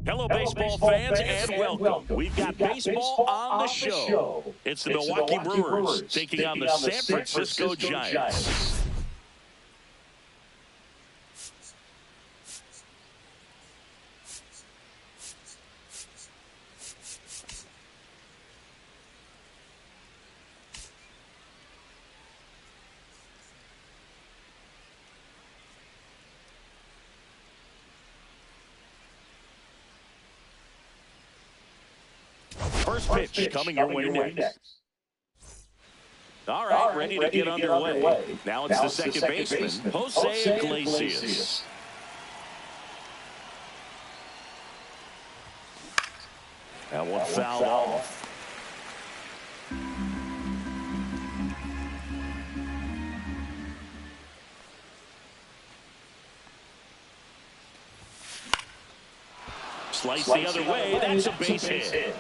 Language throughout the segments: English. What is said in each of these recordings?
Hello, baseball fans, and welcome. We've got baseball on the show. It's the Milwaukee Brewers taking on the San Francisco Giants. First pitch coming your way next. All right, ready to get underway. Now it's the second baseman, Jose Iglesias. That one fouled off. Slice the other way. That's a base hit.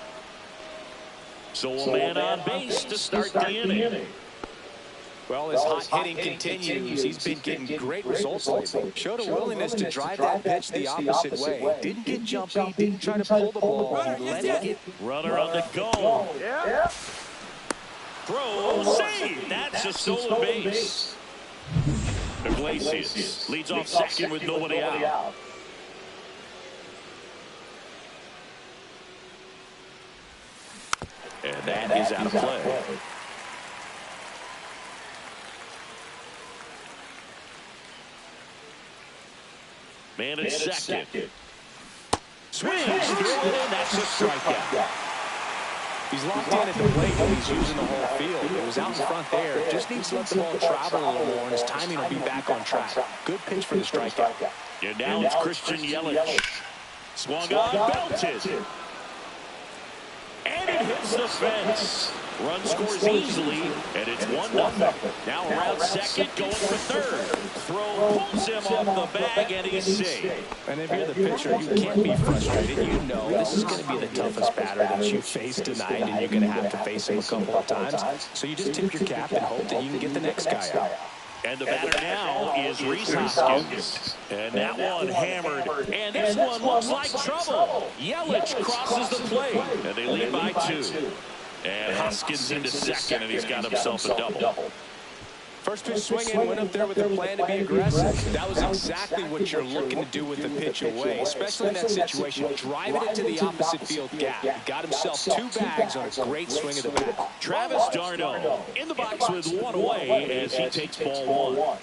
So a man on base to start the inning. Well, his hot hitting continues. He's been getting great results lately. Showed a willingness to drive that pitch the opposite way. Didn't get jumpy, didn't try to pull the ball. He let it get. Runner on the go. Yeah. Throw, save. That's a stolen base. Iglesias leads off second with nobody out. And that is out of play. Man at second. Swings through it, and that's a strikeout. He's locked in at the plate when he's using the whole field. It was out in front there. Just needs to let the ball travel a little more, and his timing will be back on track. Good pitch for the strikeout. And now it's Christian Yelich. Swung on, belted. And it hits the fence. Run scores easily, and it's 1-0. Now around second, going for third. Throw pulls him off the bag, and he's safe. And if you're the pitcher, you can't be frustrated. You know this is going to be the toughest batter that you face tonight, and you're going to have to face him a couple of times. So you just tip your cap and hope that you can get the next guy out. And the batter now is Rhys Hoskins. And that one hammered. And this one looks like trouble. Yelich crosses the plate. And they lead by 2. And Hoskins into second, and he's got himself a double. First pitch swinging, went up there with a plan to be aggressive. That was exactly what you're looking to do with the pitch away, especially in that situation, driving it to the opposite field gap. He got himself 2 bags on a great swing of the bat. Travis d'Arnaud in the box with 1 away as he takes ball 1.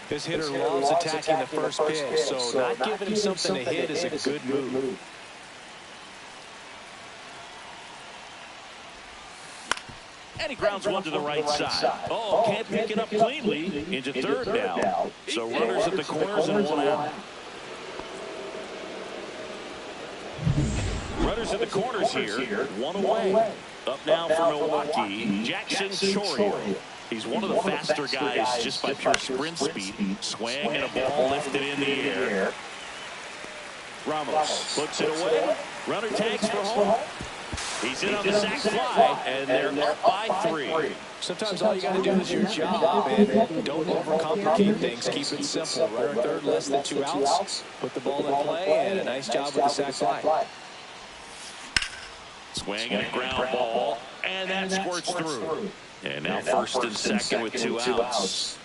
This hitter loves attacking the first pitch, so not giving him something to hit is a good move. And he grounds one to the right side. Oh, can't pick it up cleanly into third now. So runners at the corners and 1 out. Runners at the corners here, 1 away. Up now for Milwaukee, Jackson Chourio. He's one of the faster guys just by pure sprint speed. Swing and a ball lifted in the air. Ramos puts it away. Runner tags for home. He's in on the sac fly, and they're up by 3. Sometimes all you got to do is your job, and don't overcomplicate things. Keep it simple. Runner third, less than 2 outs. Put the ball in play, and a nice job with the sac fly. Swing and a ground ball, and that squirts through. And now first and second with 2 outs.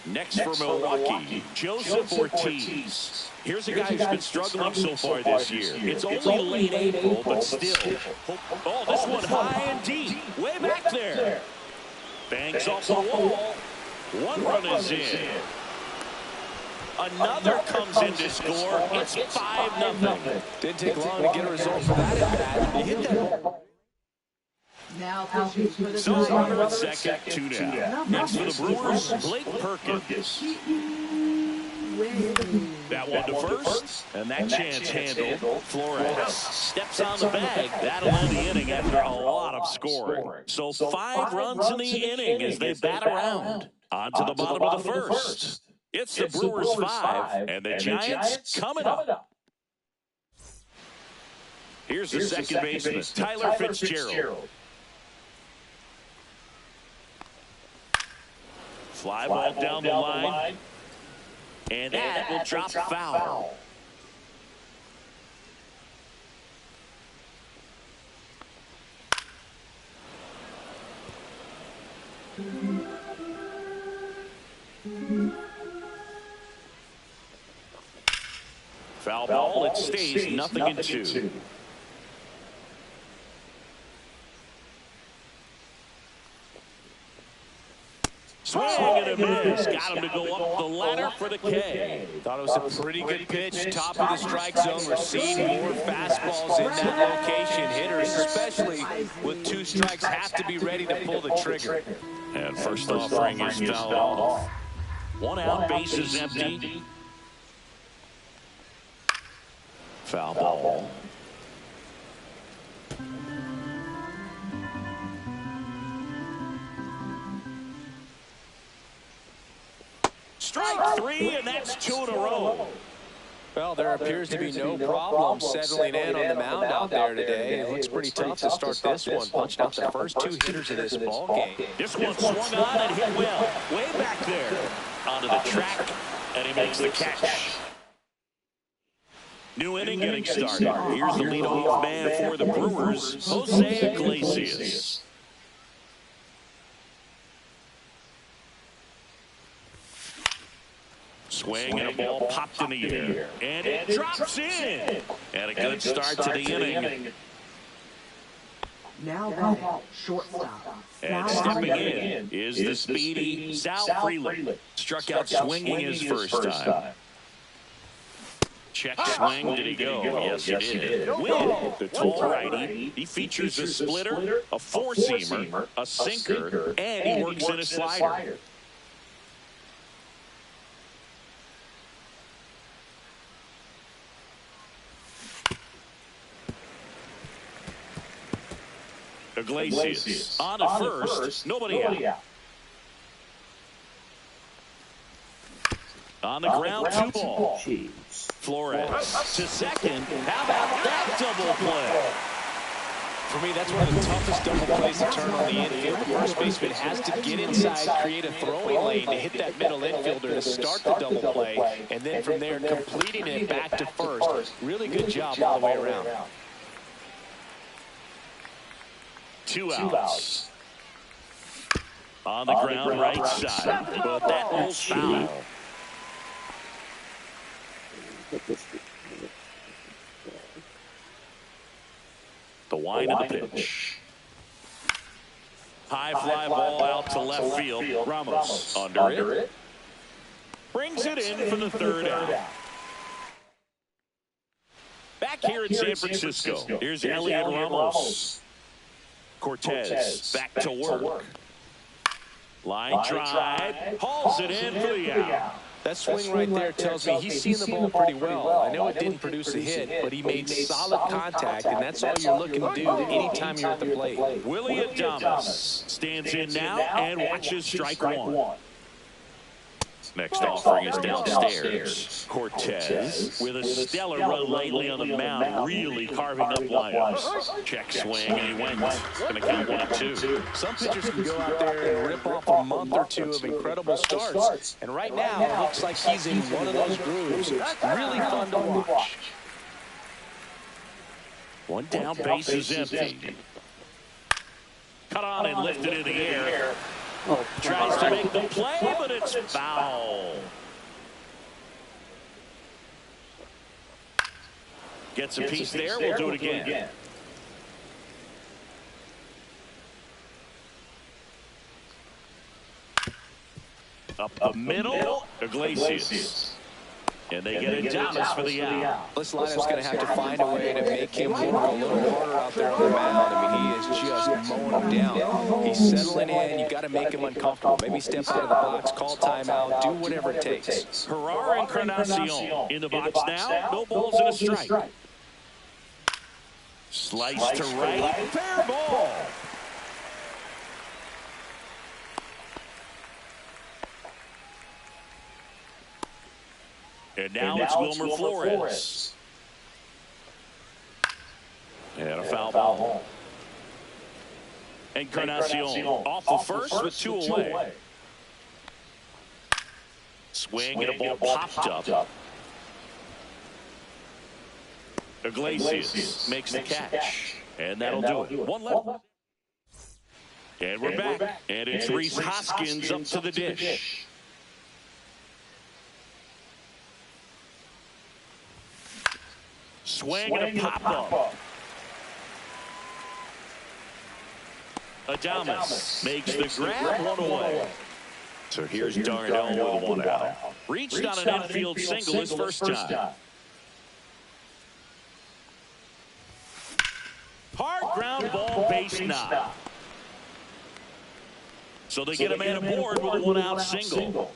Next for Milwaukee, Joseph Ortiz. Here's a guy who's been struggling so far this year. It's only late April, but still. Oh, this one high and deep. Way back there. Bangs off the wall. 1 run is in. Another comes in to score. It's 5-0. Didn't take long to get a result for that at bat. He hit that. Now pitching for the So runner at second, 2 down. Next for the Brewers, Blake Perkins. That one to first, and that chance handled. Flores steps on the bag. That'll end the inning after a lot of scoring. So 5 runs in the inning as they bat around. On to the bottom of the first. It's the Brewers 5, and the Giants coming up. Here's the second baseman, Tyler Fitzgerald. Fly ball down the line. And that will drop foul. Foul ball, it stays 0-2. Swing and a miss. Got him to go up the ladder for the K. Thought it was a pretty good pitch. Top of the strike zone. We're seeing more fastballs in that location. Hitters, especially with 2 strikes, have to be ready to pull the trigger. And first offering is fouled off. 1 out, base is empty. Foul ball. Strike 3, and that's 2 in a row. Well, there appears to be no problem settling in on the mound out there today. It looks pretty tough to start this one. Punched out the first 2 hitters of this ball game. This one swung on and hit well. Way back there. Onto the track, and he makes the catch. New inning getting started. Here's the leadoff man for the Brewers, Jose Iglesias. Swing and a ball popped in the air. And it drops in. And a good start to the inning. Now batting, shortstop. And stepping in is the speedy Sal Freeland. Struck out swinging his first time. Check swing. Did he go? Yes, he did. Win. The tall righty. He features a splitter, a four-seamer, a sinker, and he works in a slider. Iglesias on to first. Nobody out. On the ground, 2 ball. Flores to second. How about that double play? For me, that's one of the toughest double plays to turn on the infield. The first baseman has to get inside, create a throwing lane to hit that middle infielder to start the double play, and then from there, completing it back to first. Really good job all the way around. 2 outs. On the ground, right side. But that rolls foul. The wind of the pitch. High fly ball out to left field. Ramos under it. Brings it in for the 3rd out. Back here in San Francisco, here's Elliot Ramos. Cortez back to work. Line drive. Hauls it in for the out. That swing right there tells me he's seen the ball pretty well. I know it didn't produce a hit, but he made solid contact, and that's all you're looking to do anytime you're at the plate. Willie Adames stands in now and watches strike 1. Next offering is downstairs. Cortez with a stellar run lately on the mound, really carving up lineups. Check swing, and he went. Going to count 1-2. Some pitchers can go out there and rip off a month or 2 of incredible starts. And right now, it looks like he's in one of those grooves. Really fun to watch. One down, base is empty. Cut on and lifted in the air. Tries to make the play, but it's foul. Gets a piece there. We'll do it again. Up the middle, Iglesias. And they get Adames for the out. This lineup's going to have to find a way to make him work a little harder out there on the mound. I mean, he is just mowing him down. He's settling in. You've got to make him uncomfortable. Maybe step out of the box, call timeout, do whatever it takes. Herrera and Encarnacion in the box now. No balls and a strike. Slice to right. Fair ball. And now it's Wilmer Flores. And a foul ball. Encarnacion off the first with 2 away. Swing and a ball popped up. Iglesias makes the catch. And that'll do it. One left. And we're back. And it's Rhys Hoskins up to the dish. Swing and a pop-up. Adames makes the grab, one away. So here's Darnell with one out. Reached on an infield single his first time. Hard ground ball, base knock. So they get a man aboard with a one-out single.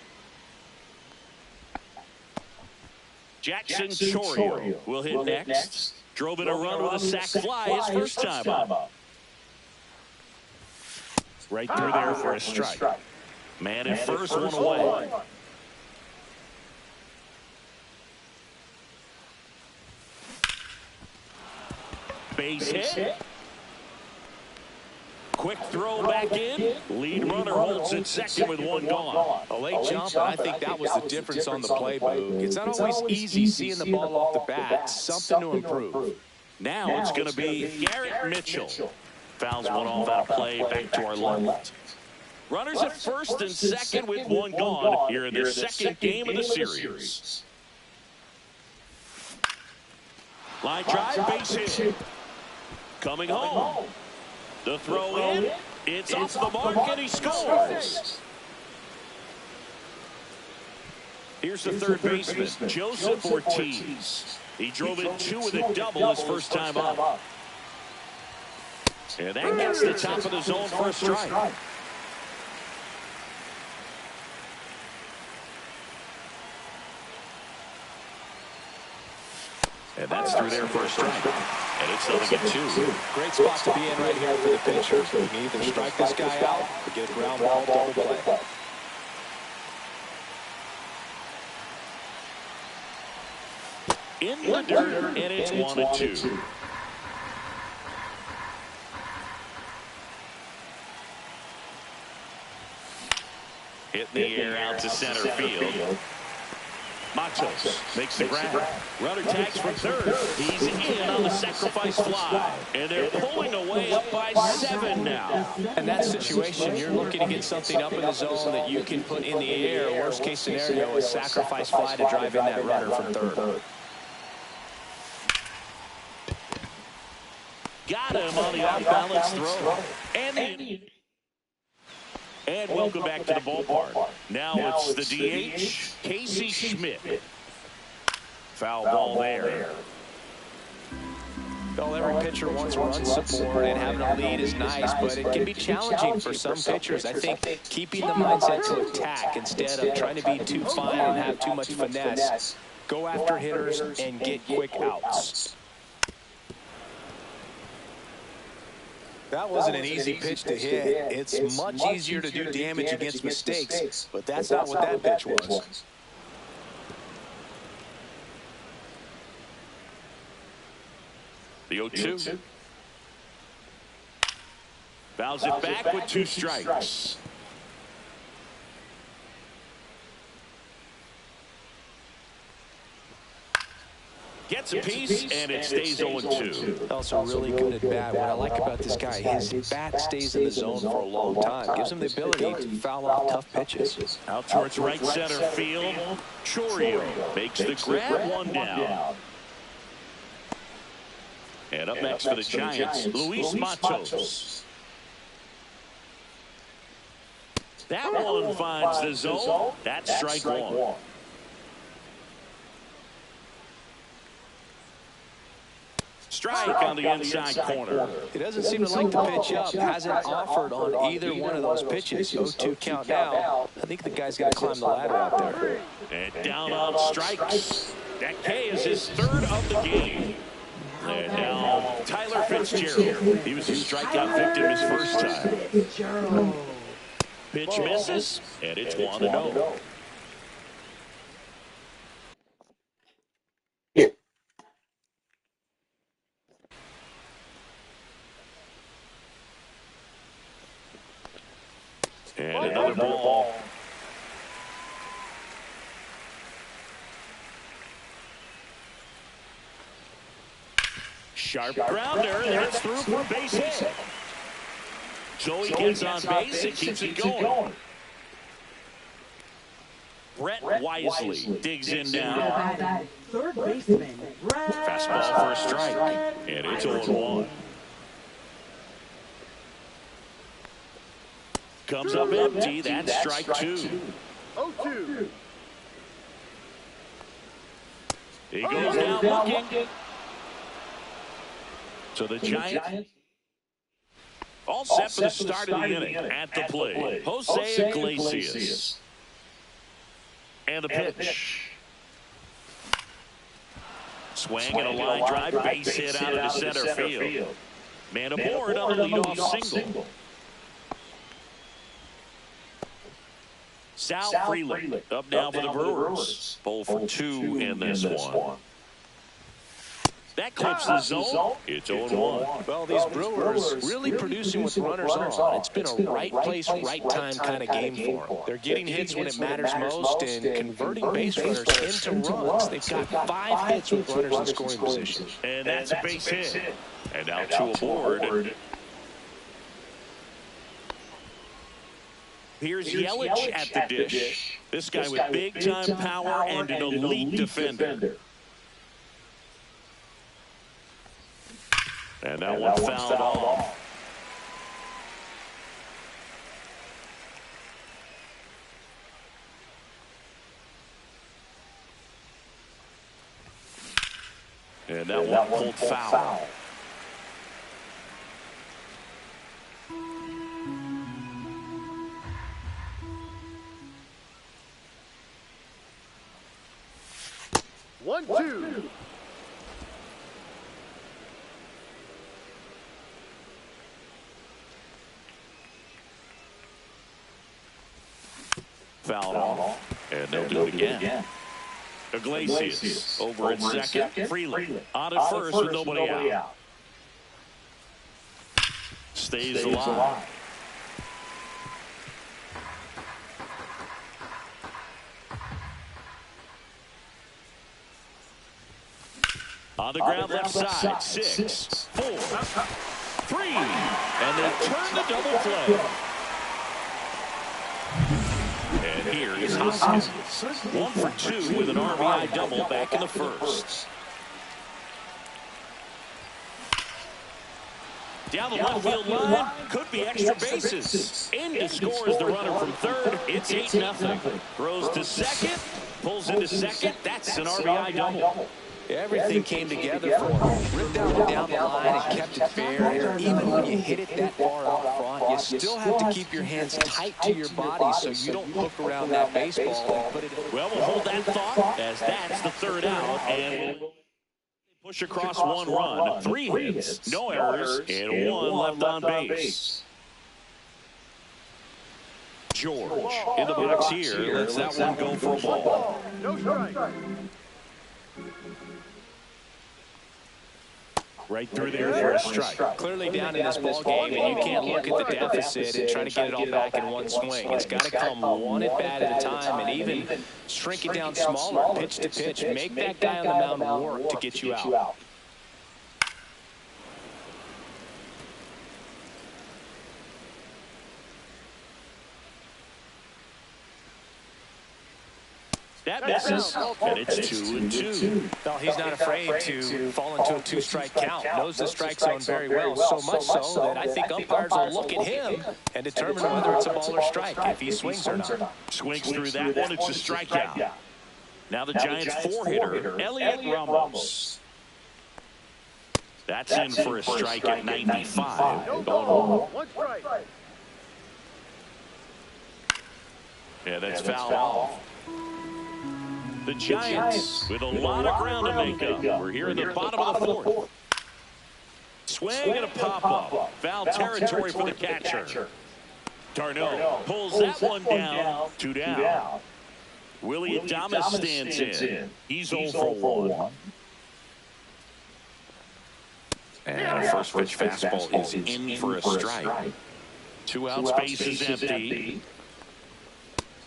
Jackson Chourio will hit next. Drove in a run with a sac fly his first time up. Right through there for a strike. Man at first, one away. Base hit. Quick throw back in. Lead runner holds at second with one gone. A late jump, and I think that was the difference on the play, Boog. It's not always easy seeing the ball off the bat. Something to improve. Now it's going to be Garrett Mitchell. Fouls one off out of play, back to our left. Runners at first and second with one gone here in the second game of the series. Line drive, base hit. Coming home. The throw in. It's off the mark, and he scores. Here's the third baseman, Joseph Ortiz. He drove in two with a double his first time up. And that gets the top of the zone for a strike. And that's through there for a strike. And it's 0-2. Great spot to be in right here for the pitcher. You can either strike this guy out or get a ground ball double play. In the dirt, and it's 1-2. Hit in the air out to center field. Matos makes the grab. Runner tags from third. He's in on the sacrifice fly. And they're pulling away up by 7 now. In that situation, you're looking to get something up in the zone that you can put in the air. Worst case scenario, a sacrifice fly to drive in that runner from third. Got him on the off-balance throw. And welcome back to the ballpark. Now it's the DH, Casey Schmidt. Foul ball there. Well, every pitcher wants run support, and having a lead is nice, but it can be challenging for some pitchers. I think keeping the mindset to attack instead of trying to be too fine and have too much finesse. Go after hitters and get quick outs. That wasn't an easy pitch to hit. It's much easier to do damage against mistakes, but that's not what that pitch was. The 0-2. Fouls it back with 2 strikes. Gets a piece, and it stays 0-2. Also really good at bat. What I like about this guy, his bat stays in the zone for a long time. Gives him the ability to foul off tough pitches. Out towards right center field. Chourio makes the grab, 1 down. And up next for the Giants, Luis Matos. That one finds the zone. That's strike 1. Strike on the inside corner. He doesn't seem to like the pitch up. Hasn't offered on either one of those pitches. 0-2 count now. I think the guy's got to climb the ladder out there. And down on strikes. That K is his 3rd of the game. And now Tyler Fitzgerald. He was a strikeout victim his first time. Pitch misses, and it's 1-0. And another ball. Sharp grounder. That's through for a base hit. So he gets on base and keeps it going. Brett Wisely digs in now. Third baseman, Fastball for a strike. And it's 0-1. Comes up empty. That's strike two. 0-2. He goes down looking. So the Giants all set for the start of the inning. At the plate, Jose Iglesias. And the pitch. Swing and a line drive, base hit out into center field. Man aboard on the leadoff single. Sal Freeland up now for the Brewers. 0 for 2 in this one. That clips the zone. It's 0-1. Well, these Brewers really producing with runners on. It's been a right place, right time kind of game for them. They're getting hits when it matters most and converting base runners into runs. They've got 5 hits with runners in scoring position. And that's a base hit. And now 2 aboard. Here's Yelich at the dish. This guy with big-time power and an elite defender. And that one fouled off. And that one pulled foul. One, two. Foul off, and they'll do it again. Iglesias over at second. Freeland on at first with nobody out. Stays alive. On the ground left side. 6, 4, 3. And they turn the double play. And here is Hoskins. 1 for 2 with an RBI double back in the first. Down the left field line. Could be extra bases. In to score is the runner from third. It's 8-0. Throws to second. Pulls into second. That's an RBI double. Everything came together for him. Ripped down the line and kept it fair. Even when you hit it that far out front, you still have to keep your hands tight to your body so you don't hook around that baseball and put it. Well, we'll hold that thought as that's the third out. And push across 1 run. 3 hits, no errors, and 1 left on base. George in the box here. Lets that one go for a ball. No strike. Right through there for a strike. Clearly down in this ball game, and you can't look at the deficit and try to get it all back in one swing. It's got to come one at bat at a time, and even shrink it down smaller, pitch to pitch. Make that guy on the mound work to get you out. That misses, and it's 2-2. Well, he's not afraid to fall into a 2-strike count. Knows the strike zone very well, so much so that I think umpires will look at him and determine whether it's a ball or strike, if he swings or not. Swings through that one, it's a strikeout. Now the Giants' 4-hitter, Elliot Ramos. That's in for a strike at 95. Going on. One strike. Yeah, that's foul off. The Giants with a lot of ground to make up. We're here in the bottom of the fourth. Swing and a pop-up. Foul territory for the catcher. Darno pulls that one down. 2 down. Willie Adames stands in. He's 0 for 1. And a first pitch fastball is in for a strike. 2 outs, base is empty.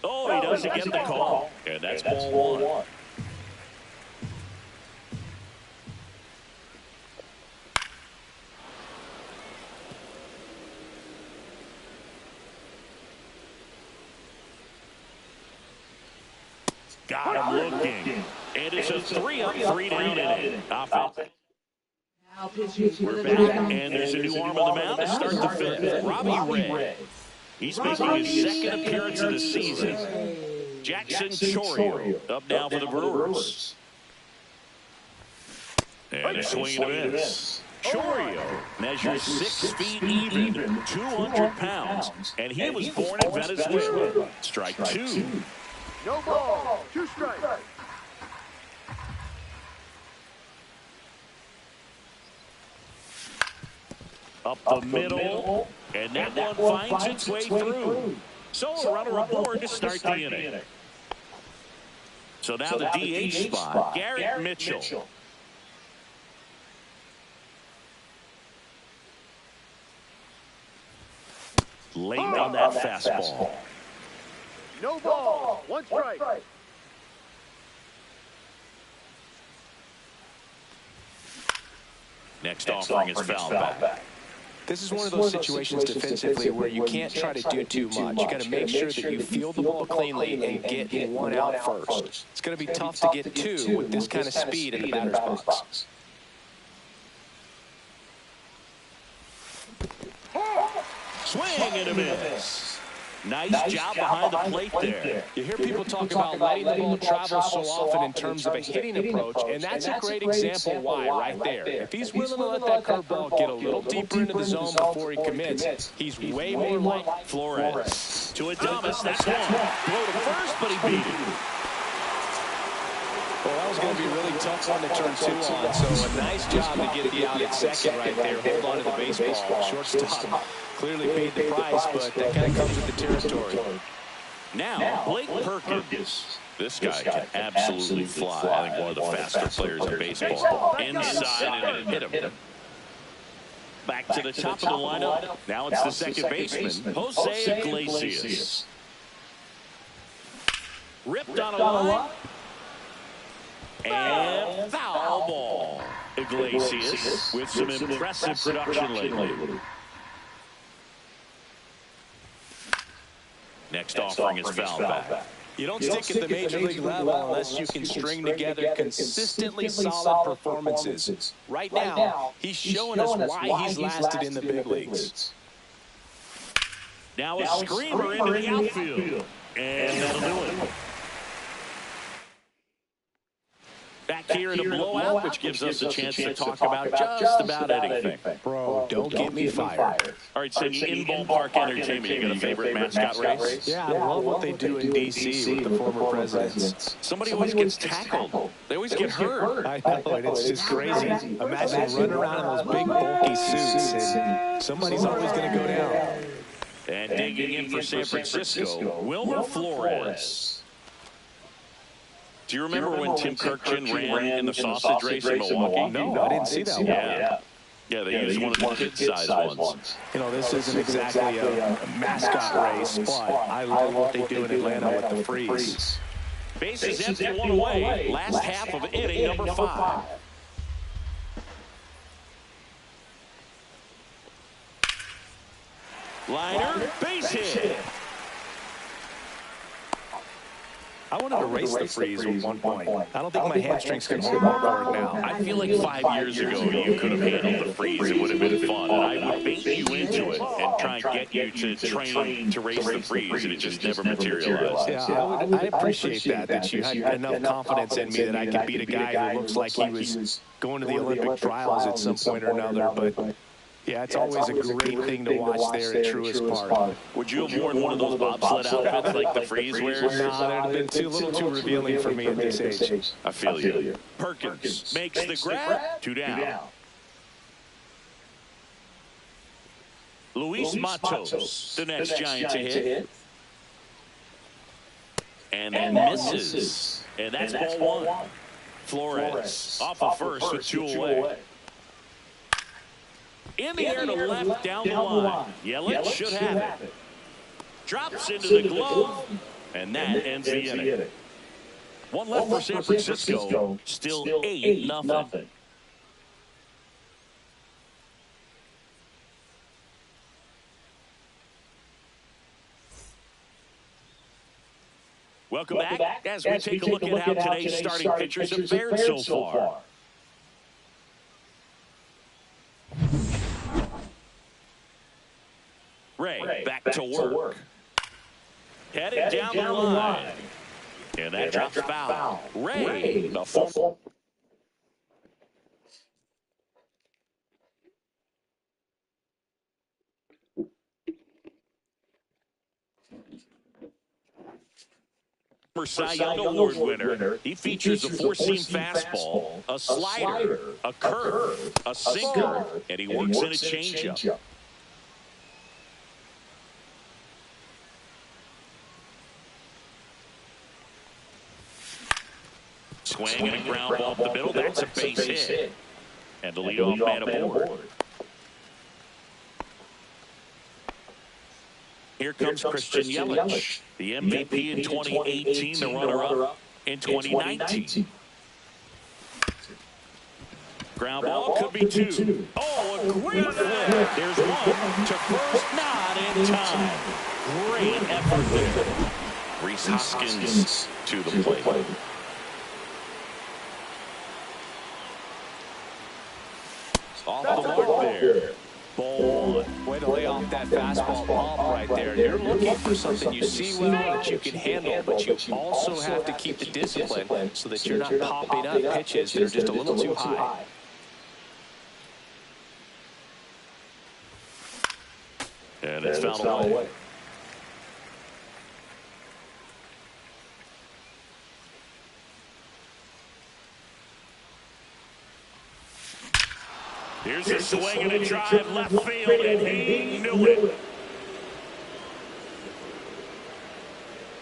Oh, he doesn't get the call. And that's ball 1. Got him looking. And it's a 3-up, 3-down inning. Offense. Now pitching. We're back, and there's a new arm on the mound to start the fifth. Robbie Ray. He's making his second appearance of the season. Jackson Chourio up now for the Brewers. And a swing and a miss. Chourio measures 6 feet even, 200 pounds, and he was born in Venezuela. Strike 2. No ball. 2 strikes. Up the middle, and that one finds its way through. So a runner aboard to start the inning. So now the DH spot, Garrett Mitchell. Late on that fastball. No ball. 1 strike. Next offering is foul back. This is one of those situations defensively where you can't try to do too much. You got to make sure that you field the ball cleanly and get 1 out first. It's going to be tough to get 2 with this kind of speed in the batter's box. Swing and a miss. Nice job behind the plate there. You hear people talk about letting the ball travel so often in terms of a hitting approach, and that's a great example why right there. If he's willing to let that curveball get a little deeper into the zone before he commits, he's way more likely. Flores to Adames. That's one. Throw to first, but he beat it. Well, that was going to be a really tough one to turn 2 on, so a nice job to get the out at second right there. Hold on to the baseball. Shortstop clearly paid the price, but that kind of comes with the territory. Now, Blake Perkins. This guy can absolutely fly. I think one of the faster players in baseball. Inside and hit him. Back to the top of the lineup. Now it's the second baseman, Jose Iglesias. Ripped on a line. And foul ball. Iglesias with some impressive production lately. Next offering is foul back. You don't stick at the major league level unless you can string together consistently solid performances. Right now, he's showing us why he's lasted in the big leagues. Now a screamer into the outfield. And that'll do it. Back here in a blowout, which gives us a chance to talk about just about anything. Bro, don't get me fired. All right, so in ballpark entertainment, you got a favorite mascot race? Yeah, I love what they do in D.C. with the former presidents. Somebody always gets tackled. They always get hurt. I know, and it's just crazy. Imagine running around in those big, bulky suits, and somebody's always going to go down. And digging in for San Francisco, Wilmer Flores. Do you remember when Tim Kirkchin ran in the sausage race in Milwaukee? No, I didn't see that one. Yeah, they used one of the kid-sized ones. You know, this isn't exactly a mascot race, but I love what they do in Atlanta with the freeze. Bases empty, 1 away. Last half of inning number 5. Liner, base hit. I wanted to race the freeze at one point. I don't think my hamstrings can hold up for it now. I feel like 5 years ago you could have handled the freeze. It would have been fun. And I would bait you into it and try and get you to train to race the freeze, and it just never materialized. Yeah, I appreciate that you had enough confidence in me that I could beat a guy who looks like he was going to the Olympic trials at some point or another. But yeah, it's always a great thing to watch there at Truist Park. Would you have worn one of those bobsled outfits like the freeze wears? Nah, that would have been a little too revealing for me at this age. I feel you. Perkins makes the grab. 2 down. Luis Matos, the next Giant to hit. And then misses. And that's ball 1. Flores off of first with 2 away. In the air to left, down the line. Yelich should have it. Drops into the glove, and that ends the inning. 1 left for San Francisco. Still 8-0. Welcome back as we take a look at how today's starting pitchers have fared so far. Ray back to work. Headed down the line. And that drops foul. Ray, the former. Cy Young Award winner. He features a four-seam fastball, a slider, a curve, a sinker, and he works in a changeup. Swing and a ground ball up the middle. That's a base hit. And the leadoff man aboard. Here comes Christian Yelich, the MVP in 2018, the runner-up in 2019. Ground ball could be two. Oh, a great flip. There's one to first, not in time. Great effort there. Rhys Hoskins to the plate. Off the mark there. Ball. Way to lay off that fastball pump right there. You're looking for something you see well that you can handle, but you also have to keep the discipline so that you're not popping up pitches that are just a little too high. And it's fouled away. Here's a swing and a drive left field, and he knew it.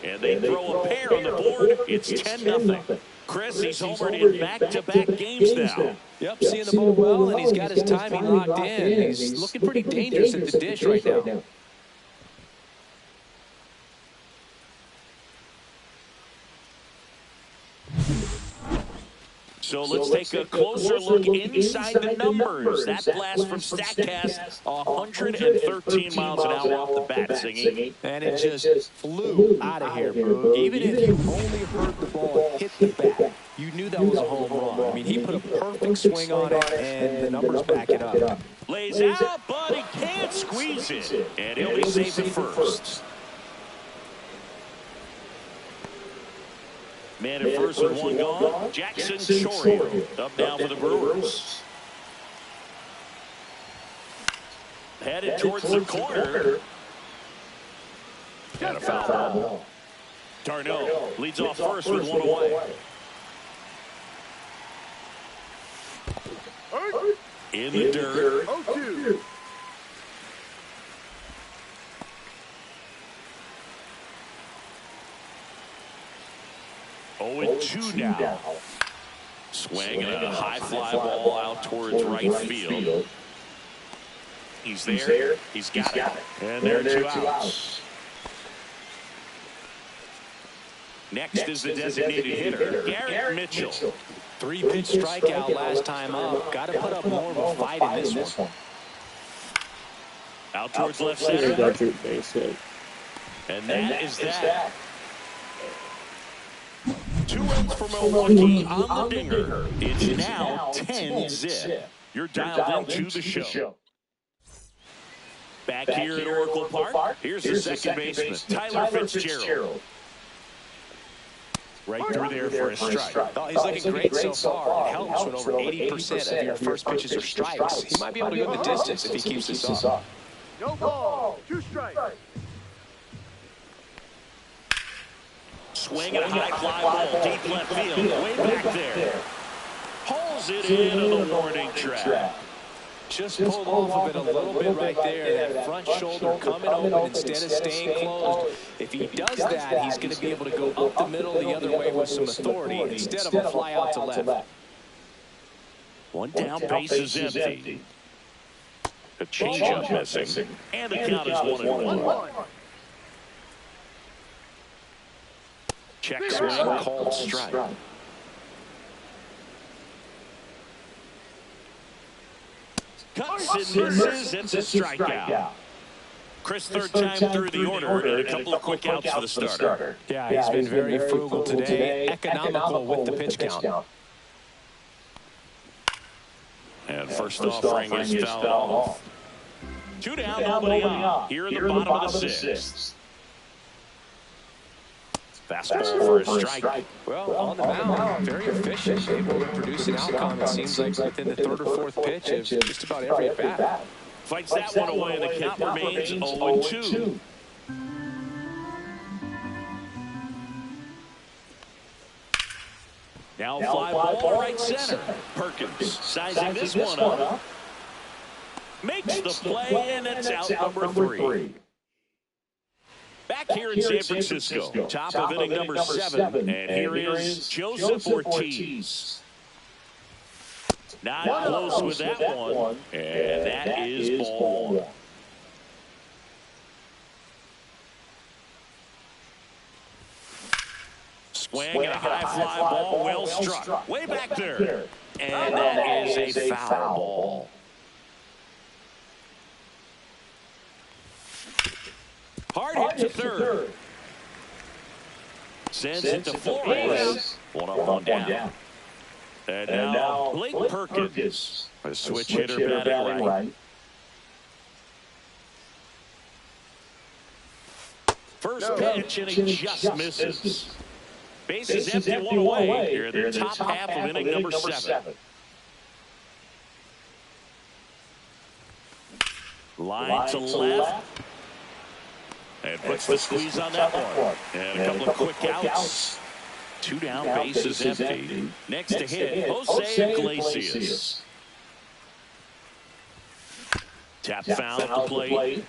And they throw a pair on the board. It's 10-0. Chris, he's homered in back-to-back games now. Yep, seeing the ball well, and he's got his timing locked in. He's looking pretty dangerous at the dish right now. So let's take a closer look inside the numbers. That blast from StatCast, 113 miles an hour off the bat, Singy. And it just flew out of here, Boog. Even if you only heard the ball hit the bat, you knew that was a home run. I mean, he put a perfect swing on it, and the numbers back it up. Lays out, but he can't squeeze it. And he'll be safe at first. Man at first with one gone. Jackson Chourio up now for the Brewers. Headed towards the corner. Got a foul ball. Darno leads off first with one away. In the dirt. 0-2. Oh, 2 now. Swing and a high fly ball out towards right field. He's there. He's got it. And there are 2 outs. Next is the designated hitter, Garrett Mitchell. 3-pitch strikeout last time up. Got to put up more of a fight in this one. Out towards left center. And that is that. 2 runs for Milwaukee on the dinger. It's now 10-zip. You're dialed into the show. Back here at Oracle Park, here's the second baseman, Tyler Fitzgerald. Right through there for a strike. Oh, he's looking great so far. It helps when over 80% of your first pitches are strikes. He might be able to go the distance if he keeps this up. No ball. 2 strikes. Swing and a high fly ball deep left field, way back there. Pulls it into the warning track. Just pulled off of it a little bit right there. That front shoulder coming open instead of staying closed. If he does that, he's going to be able to go up the middle the other way with some authority instead of a fly out to left. One down, base is empty. A changeup missing, and the count is 1-1. Check swing, called strike. Cuts and misses. It's a strikeout. Chris, third time through the order, and a couple of quick outs for the starter. Yeah, he's been very frugal today, economical with the pitch count. And first offering is fouled off. 2 down, nobody on. Here in the bottom of the sixth. Fastball for a strike. Well, on the mound, very efficient, able to produce an outcome, it seems like, within the third or fourth pitch of just about every at-bat. Fights that one away, and the count remains 0-2. Now fly ball right center. Perkins sizing this one up. Makes the play, and it's out number 3. Back here in San Francisco, top of inning number 7. And here is Joseph Ortiz. Not close with that one, and that is ball 1. Swing and a high fly ball, well struck. Way back there. And that is a foul ball. Hard hit to third. Sends it to Flores. One up, one down. And now Blake Perkins, a switch hitter batting right. First pitch, and he just misses. Bases empty, one away here in the top half of inning number 7. Line to left. And puts the squeeze on that one. And a couple of quick outs. 2 down, bases empty. Next to hit, Jose Iglesias. Tap foul at the plate.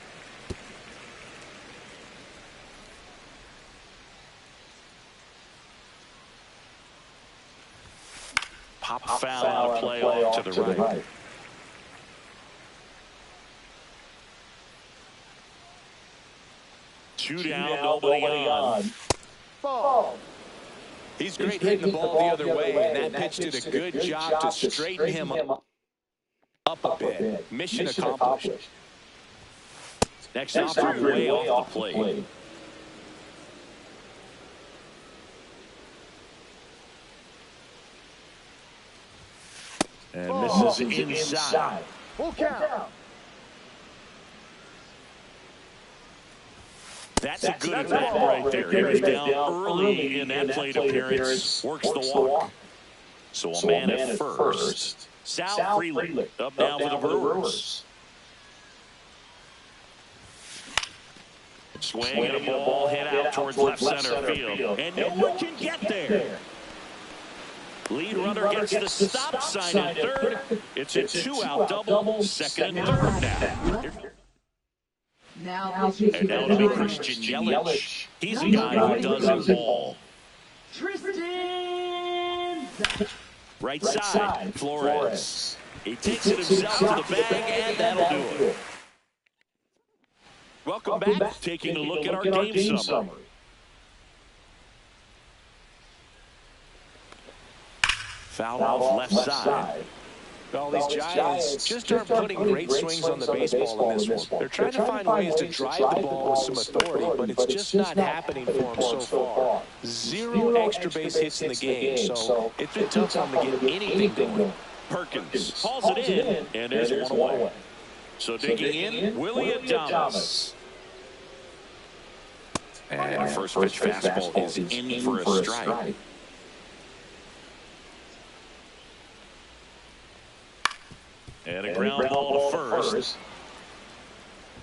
Pop foul on a play off to the right. Two down, nobody on. Ball. He's great hitting the ball the other way, and that pitch did a good job to straighten him up a bit. Mission accomplished. Next offering way off the plate. And misses inside. Full count. That's a good at bat right there. He was down early in that plate appearance. Works the walk. So a man at first. Sal Freely up now for the Brewers. Swing and a ball hit out towards left center field. And no one can get there. Lead runner gets the stop sign at third. It's a 2-out double, second and third now. Now And now it'll be Christian Yelich. He's a guy who doesn't ball. Tristan. Right side, Flores. He takes it himself to the bag, and that'll do it. Welcome back. Taking a look at our game summary. Foul off left side. Well, these Giants just aren't putting great swings on the baseball in this one. They're trying to find ways to drive the ball with some authority, but it's just not happening for them so far. 0 extra base hits in the game, so it's been tough for them to get anything going. Perkins hauls it in, and there's one away. So digging in, Willie Adames. And a first pitch fastball is in for a strike. And a ground ball to first.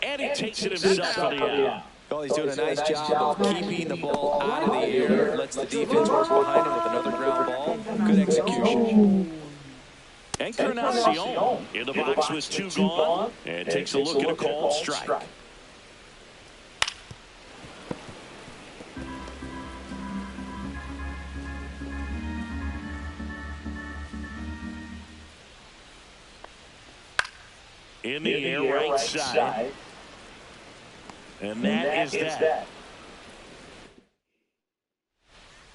And he takes it himself for the out. Well, he's doing a nice job of keeping the ball out of the air. Lets the defense work behind him with another ground ball. Good execution. Encarnacion in the box with 2 gone. And takes a look at a called strike. In the air right side. And that is that.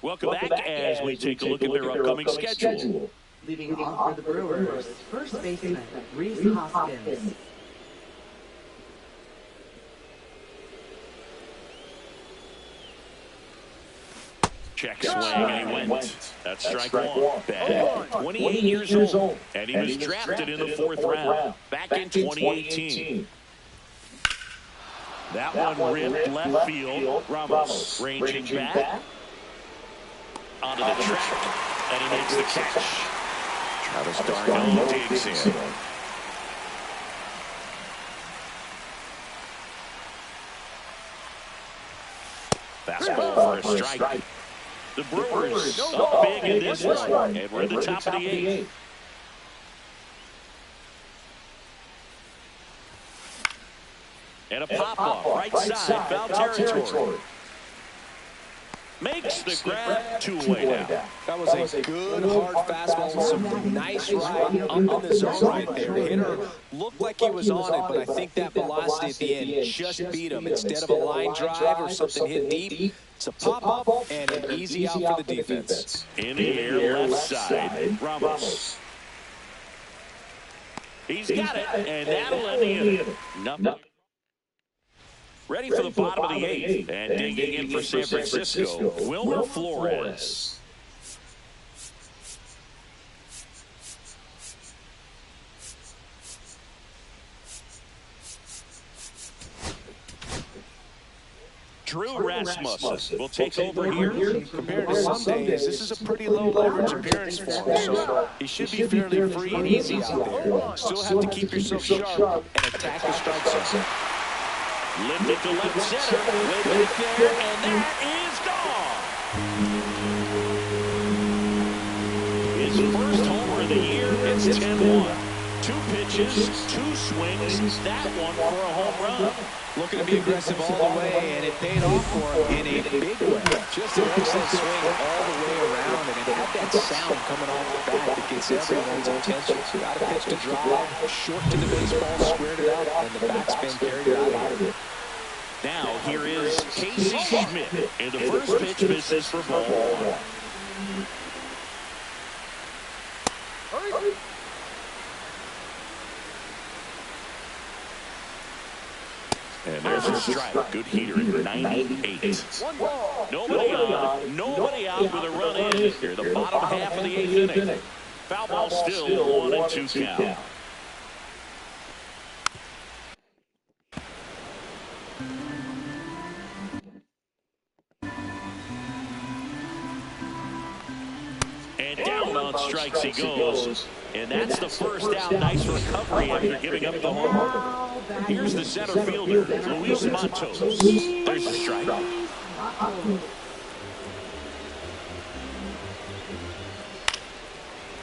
Welcome back as we take a look at their upcoming schedule. Leading off for the Brewers, first baseman Rhys Hoskins. Check swing, and he went. That's strike one. Bad. 28 years old, and he was drafted in the 4th round back in 2018. That one ripped left field. Ramos ranging back onto the track, and he makes the catch. Travis d'Arnaud digs in. Fastball for a strike. The Brewers up big in this one, and we're at the top of the 8th. And a pop-up, right side, foul territory. Makes the grab, 2-away now. That was a good, hard fastball with some nice ride up in the zone right there. The hitter looked like he was on it, but I think that velocity at the end just beat him. Instead of a line drive or something hit deep, it's a pop-up and an easy out for the defense. In the air, left side, Ramos. He's got it, and that'll end the inning. Nothing. Ready for the bottom of the 8th, and digging in for San Francisco, Wilmer Flores. Drew Rasmussen will take over here. Compared to some days, this is a pretty low leverage appearance for him, so he should be fairly free and easy out there. Still have to keep yourself sharp and attack the strike zone. Lifted to left center, way back there, and that is gone. His first homer of the year, it's 10-1. 2 pitches, 2 swings, that one for a home run. Looking to be aggressive all the way, and it paid off for him in a big way. Just an excellent swing all the way around, and it had that sound coming off the bat that gets everyone's attention. Got a pitch to drive, short to the baseball, squared it up, and the backspin carried it out of it. Now here is Casey Schmidt, and the first pitch misses for ball 1. And there's a strike. Good heater at 98. Nobody out with a run in here. The bottom half of the 8th inning. Foul ball still 1-2 count. And down on strikes he goes. And that's the first down. Nice recovery after giving up the homer. Here's the center fielder, Luis Matos. There's the strike.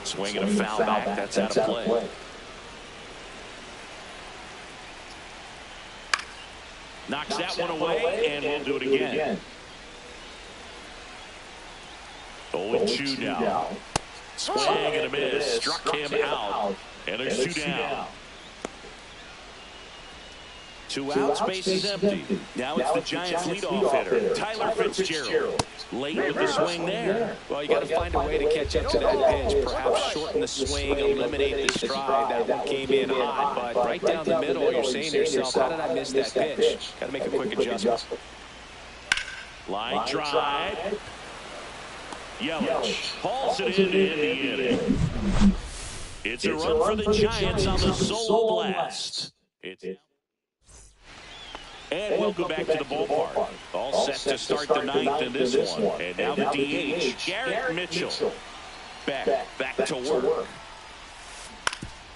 Swinging a foul back. That's out of play. Knocks that one away, and we'll do it again. 0-2 now. Swing and a miss. Struck him out. And there's 2 down. 2 outs, base is empty. Now it's the Giants' leadoff hitter, Tyler Fitzgerald. Late with the swing there. Well, you got to find a way to catch up to that pitch. Perhaps shorten the swing, eliminate the stride. That one came in hot, but right down the middle, you're saying to yourself, how did I miss that pitch? Got to make a quick adjustment. Line drive. Yelich hauls it in the inning. It's a run for the Giants on the solo blast. And welcome back to the ballpark. All set to start the 9th in this one. And now the DH, Garrett Mitchell. Back to work.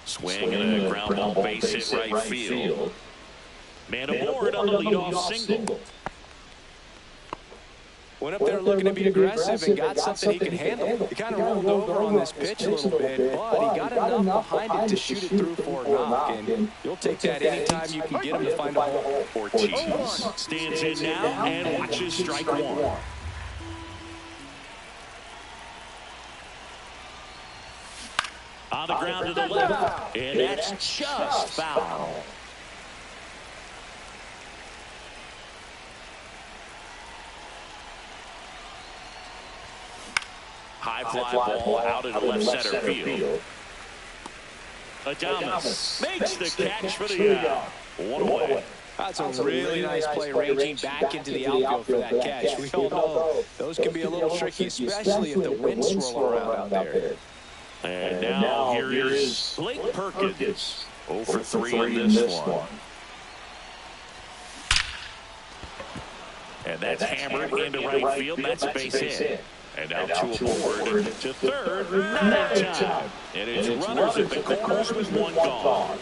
Swing and a ground ball base hit right field. Man aboard on the leadoff single. Went up there looking to be aggressive and got something he can handle. He kind of rolled over on this pitch a little bit, but he got enough behind it to shoot it through for a knock. And you'll take that anytime you can get him to find a hole. Ortiz stands in now and watches strike 1. On the ground to the left, and that's just foul. High fly ball out into left center field. Adames makes the catch for the out. 1 away. That's a really nice play ranging back into the outfield for that catch. We all know those can be a little tricky, especially if the wind's swirling around out there. And now here is Blake Perkins. 0 for 3 in this one. And that's hammered into right field. That's a base hit. And now two aboard to third. Not in time. And it's runners at the corners with one gone.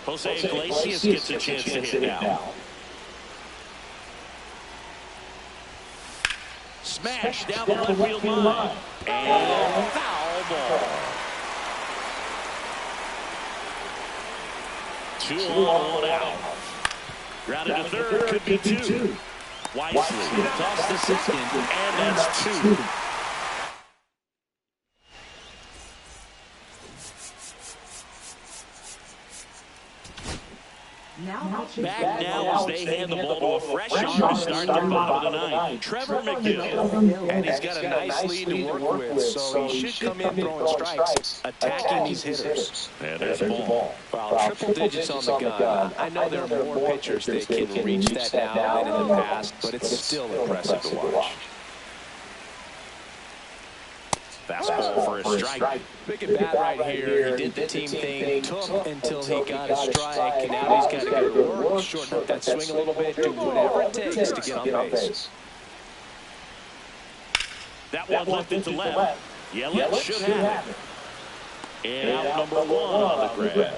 Jose Iglesias gets a chance to hit now. Smash down the left field line. And foul ball. 2 on, 1 out. Grounded to third, could be 2. Wisely toss to second, and that's 2. Back now as they hand the ball to a fresh arm to start the bottom of the 9th. Trevor McGill. And he's got a nice lead to work with, so he should come in throwing strikes, attacking these hitters. And there's the ball. Wow, triple digits on the gun. I know there are more pitchers that can reach that now than in the past, but it's still impressive to watch. Fastball for a strike. Big at bat right here. He did the team thing, took until he got a strike, and now he's got to go to work, shorten up that swing a little bit, do whatever it takes to get on base. That one lifted to left. Yelich should have it. And out number 1 on the grab.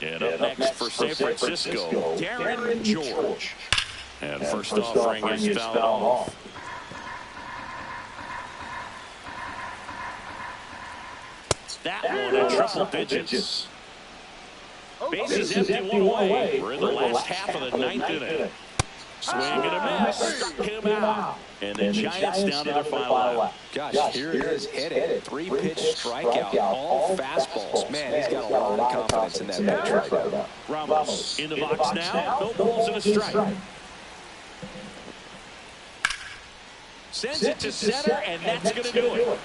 And up next for San Francisco, Darren George. And first offering is fouled off. That one in triple digits. Bases empty, 1 away. We're in the last half of the 9th inning. Swing and a miss. Struck him out. And the Giants down to their final out. Gosh, here it is, hit it. 3-pitch strikeout, all fastballs. Man, he's got a lot of confidence in that pitch right now. Ramos in the box now. No balls and a strike. Sends it to center, and that's going to do it.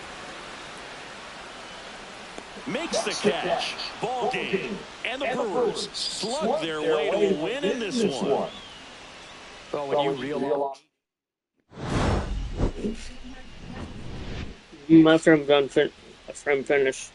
Makes the catch. Ball game. And the Brewers slug their way to a win in this one. Well, when you realize... My friend finished.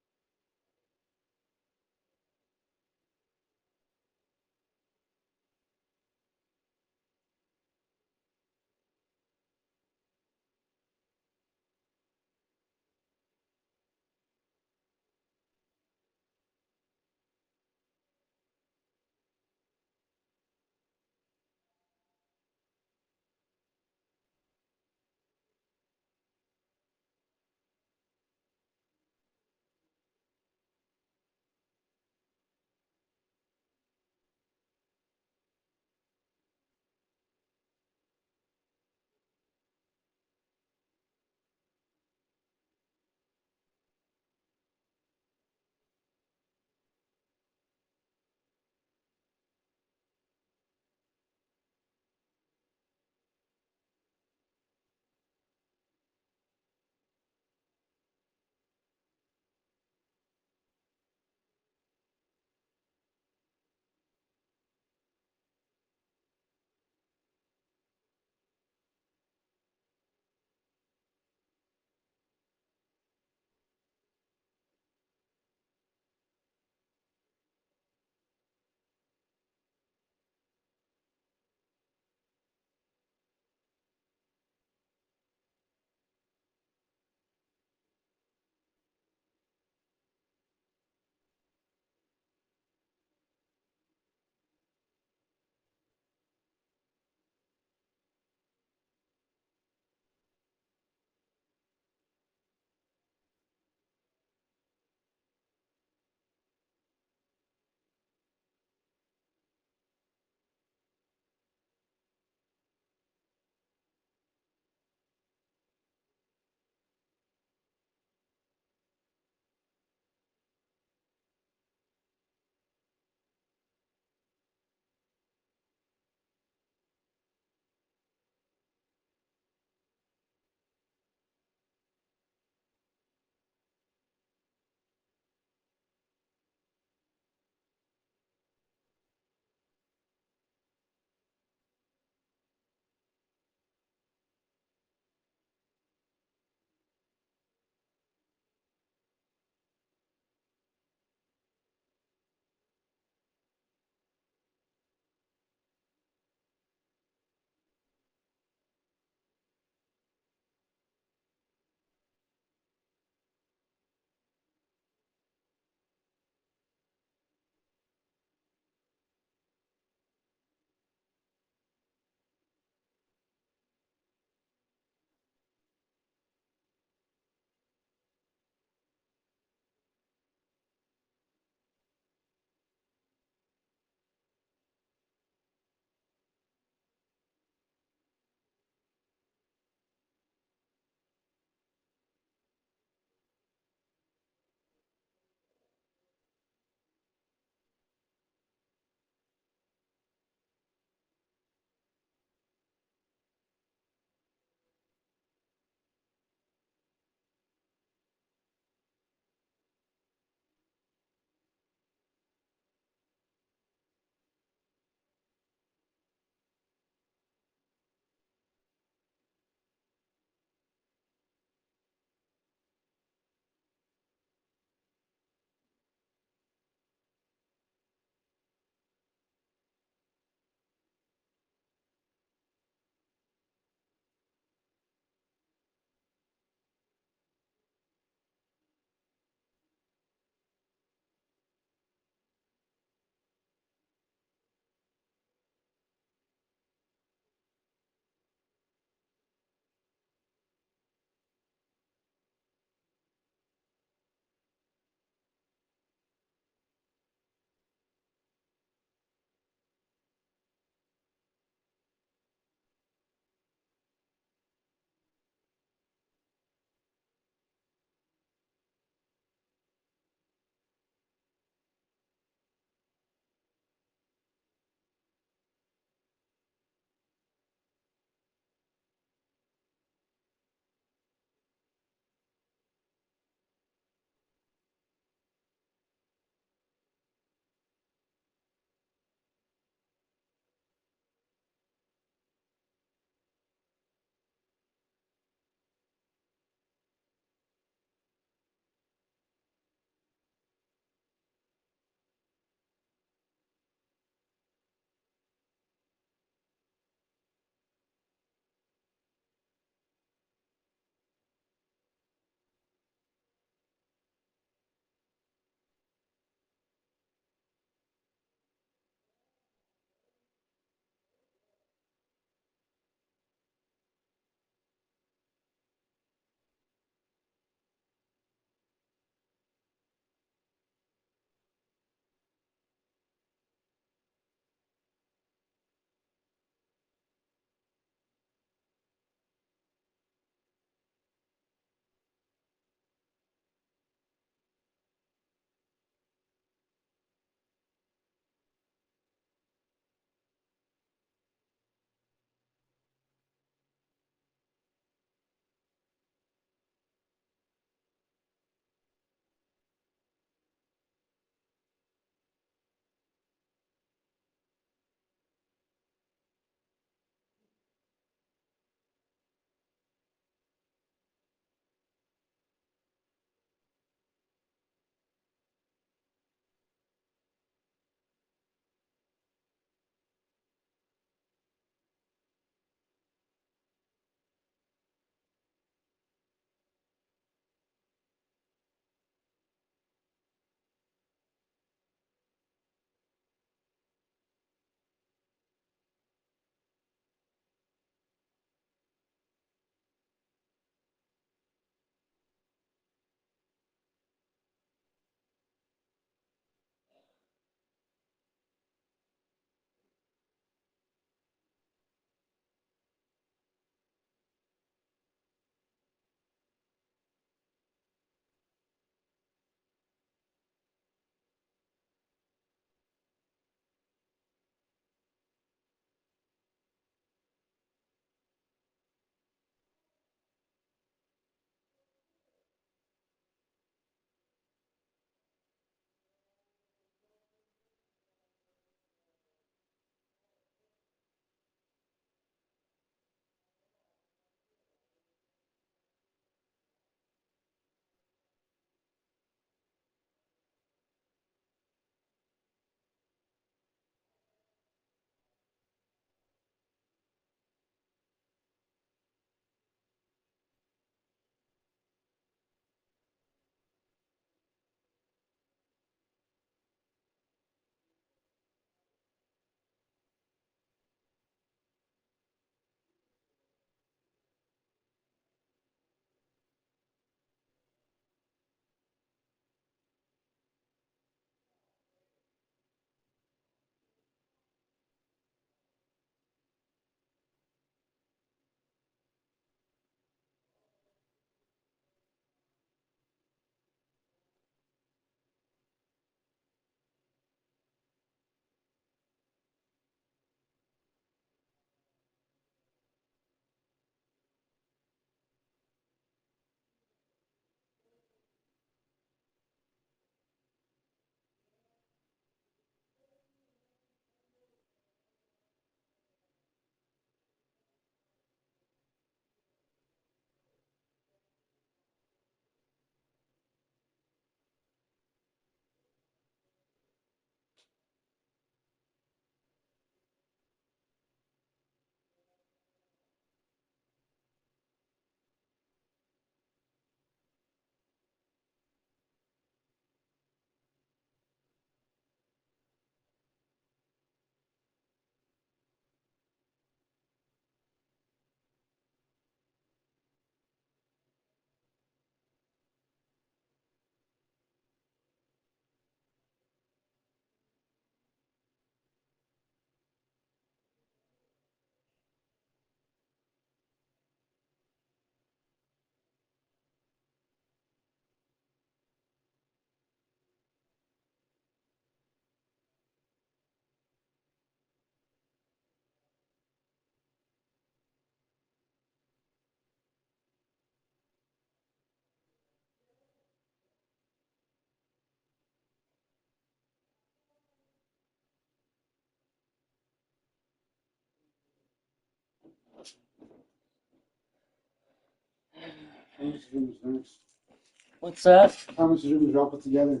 What's that? How much is it all put together?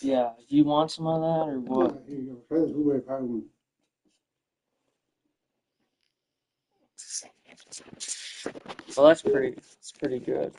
Yeah, do you want some of that or what? Yeah, here you go. Try the blueberry pie one. Well, that's pretty good.